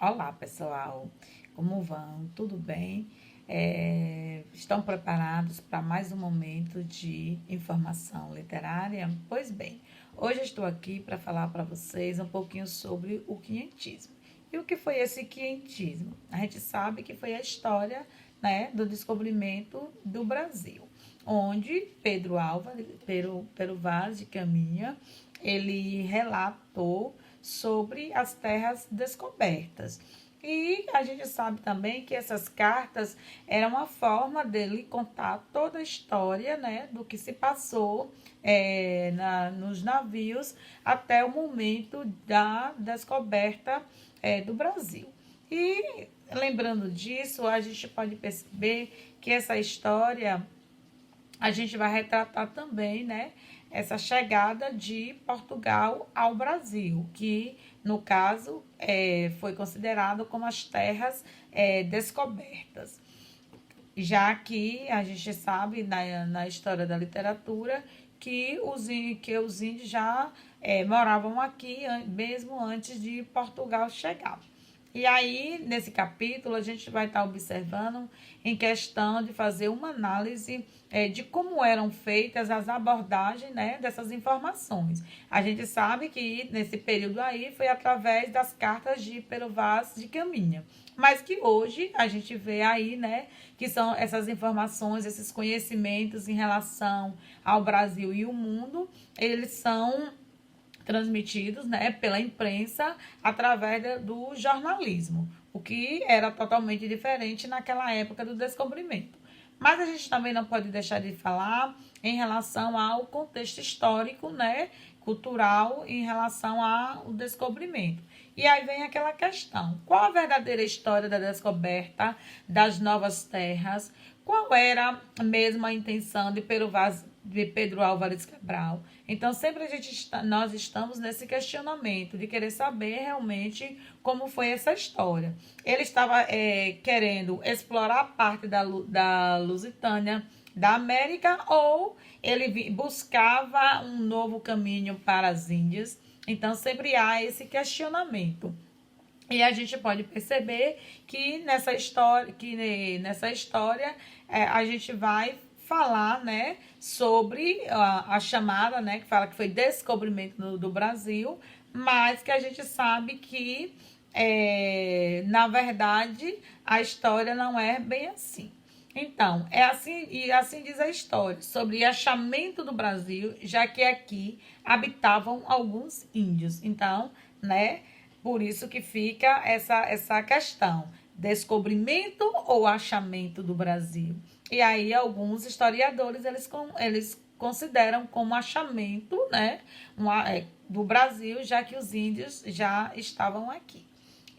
Olá, pessoal. Como vão? Tudo bem? Estão preparados para mais um momento de informação literária? Pois bem, hoje estou aqui para falar para vocês um pouquinho sobre o quinhentismo. E o que foi esse quinhentismo? A gente sabe que foi a história, né, do descobrimento do Brasil, onde Pedro Álvares, Pero Vaz de Caminha, ele relatou sobre as terras descobertas. E a gente sabe também que essas cartas eram uma forma dele contar toda a história, né, do que se passou nos navios até o momento da descoberta do Brasil. E lembrando disso, a gente pode perceber que essa história a gente vai retratar também, né, essa chegada de Portugal ao Brasil, que no caso foi considerado como as terras descobertas, já que a gente sabe na história da literatura que os índios já moravam aqui mesmo antes de Portugal chegar. E aí, nesse capítulo, a gente vai estar observando em questão de fazer uma análise de como eram feitas as abordagens, né, dessas informações. A gente sabe que nesse período aí foi através das cartas de Pero Vaz de Caminha, mas que hoje a gente vê aí, né, que são essas informações, esses conhecimentos em relação ao Brasil e o mundo, eles são transmitidos, né, pela imprensa através do jornalismo, o que era totalmente diferente naquela época do descobrimento. Mas a gente também não pode deixar de falar em relação ao contexto histórico, né, cultural, em relação ao descobrimento. E aí vem aquela questão: qual a verdadeira história da descoberta das novas terras? Qual era mesmo a intenção de Pedro Álvares Cabral? Então, sempre nós estamos nesse questionamento de querer saber realmente como foi essa história. Ele estava querendo explorar a parte da Lusitânia, da América, ou ele buscava um novo caminho para as Índias? Então, sempre há esse questionamento. E a gente pode perceber que nessa história a gente vai falar, né, sobre a chamada, né, que fala que foi descobrimento do Brasil, mas que a gente sabe que, na verdade, a história não é bem assim. Então, é assim, e assim diz a história, sobre o achamento do Brasil, já que aqui habitavam alguns índios. Então, né, por isso que fica essa questão, descobrimento ou achamento do Brasil. E aí alguns historiadores, eles consideram como achamento, né, do Brasil, já que os índios já estavam aqui.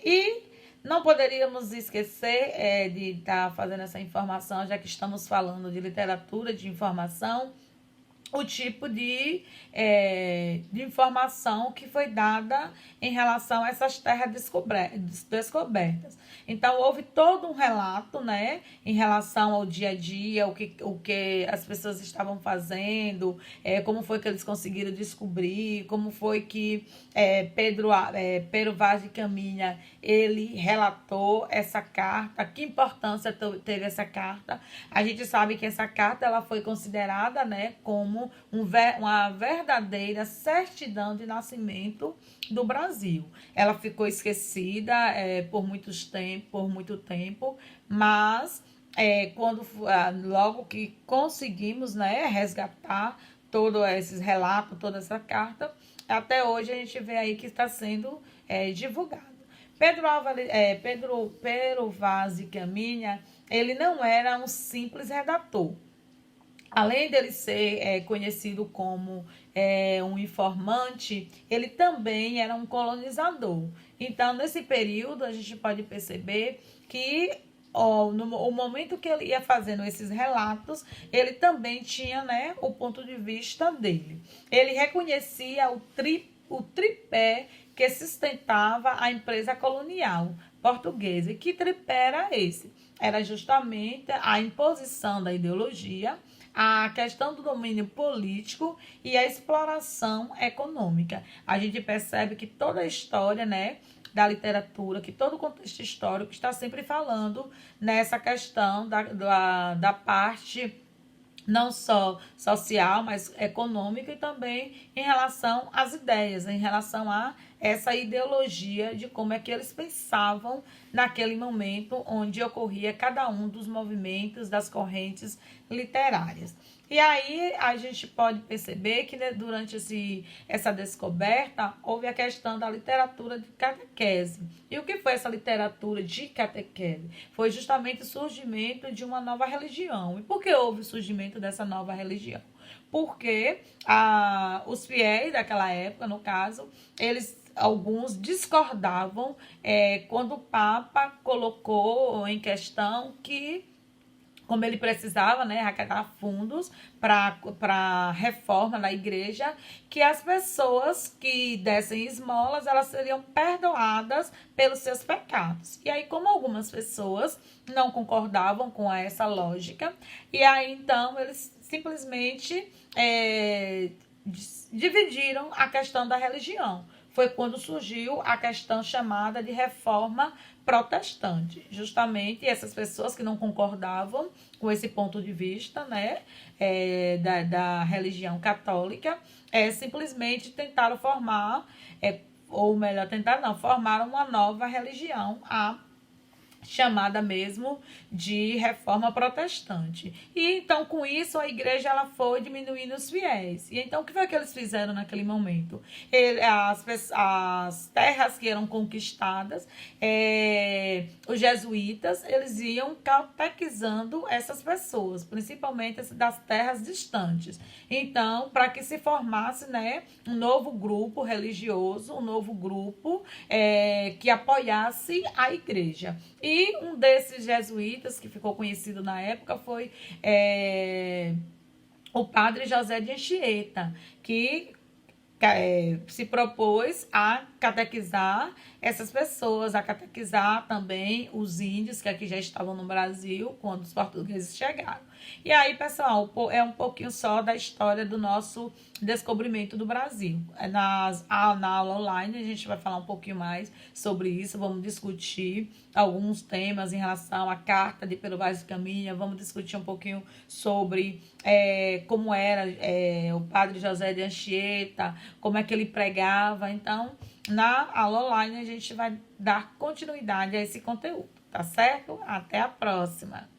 E não poderíamos esquecer de estar fazendo essa informação, já que estamos falando de literatura, de informação, o tipo de informação que foi dada em relação a essas terras descobertas. Então, houve todo um relato, né, em relação ao dia a dia, o que as pessoas estavam fazendo, como foi que eles conseguiram descobrir, como foi que Pero Vaz de Caminha, ele relatou essa carta, que importância teve essa carta. A gente sabe que essa carta ela foi considerada, né, como uma verdadeira certidão de nascimento do Brasil. Ela ficou esquecida por muito tempo, mas logo que conseguimos, né, resgatar todos esses relatos, toda essa carta, até hoje a gente vê aí que está sendo divulgado. Pero Vaz de Caminha, ele não era um simples redator. Além dele ser conhecido como um informante, ele também era um colonizador. Então, nesse período, a gente pode perceber que no momento que ele ia fazendo esses relatos, ele também tinha, né, o ponto de vista dele. Ele reconhecia o tripé que sustentava a empresa colonial portuguesa. E que tripé era esse? Era justamente a imposição da ideologia, a questão do domínio político e a exploração econômica. A gente percebe que toda a história, né, da literatura, que todo o contexto histórico está sempre falando nessa questão da parte não só social, mas econômica e também em relação às ideias, em relação a essa ideologia de como é que eles pensavam naquele momento onde ocorria cada um dos movimentos, das correntes literárias. E aí a gente pode perceber que, né, durante essa descoberta houve a questão da literatura de catequese. E o que foi essa literatura de catequese? Foi justamente o surgimento de uma nova religião. E por que houve o surgimento dessa nova religião? Porque os fiéis daquela época, no caso, alguns discordavam quando o Papa colocou em questão que, como ele precisava, né, arrecadar fundos para a reforma da igreja, que as pessoas que dessem esmolas, elas seriam perdoadas pelos seus pecados. E aí, como algumas pessoas não concordavam com essa lógica, e aí então eles simplesmente dividiram a questão da religião. Foi quando surgiu a questão chamada de reforma protestante. Justamente essas pessoas que não concordavam com esse ponto de vista, né, da religião católica, simplesmente tentaram formar, ou melhor, tentaram não, formaram uma nova religião, chamada mesmo de reforma protestante. E então, com isso, a igreja ela foi diminuindo os fiéis. E então, o que foi que eles fizeram naquele momento? As terras que eram conquistadas, os jesuítas, eles iam catequizando essas pessoas, principalmente das terras distantes. Então, para que se formasse, né, um novo grupo religioso, um novo grupo que apoiasse a igreja. E um desses jesuítas, que ficou conhecido na época, foi o padre José de Anchieta, que se propôs a catequizar essas pessoas, a catequizar também os índios que aqui já estavam no Brasil quando os portugueses chegaram. E aí, pessoal, é um pouquinho só da história do nosso descobrimento do Brasil. Na aula online a gente vai falar um pouquinho mais sobre isso, vamos discutir alguns temas em relação à carta de Pero Vaz de Caminha, vamos discutir um pouquinho sobre como era o padre José de Anchieta, como é que ele pregava. Então, na aula online a gente vai dar continuidade a esse conteúdo, tá certo? Até a próxima!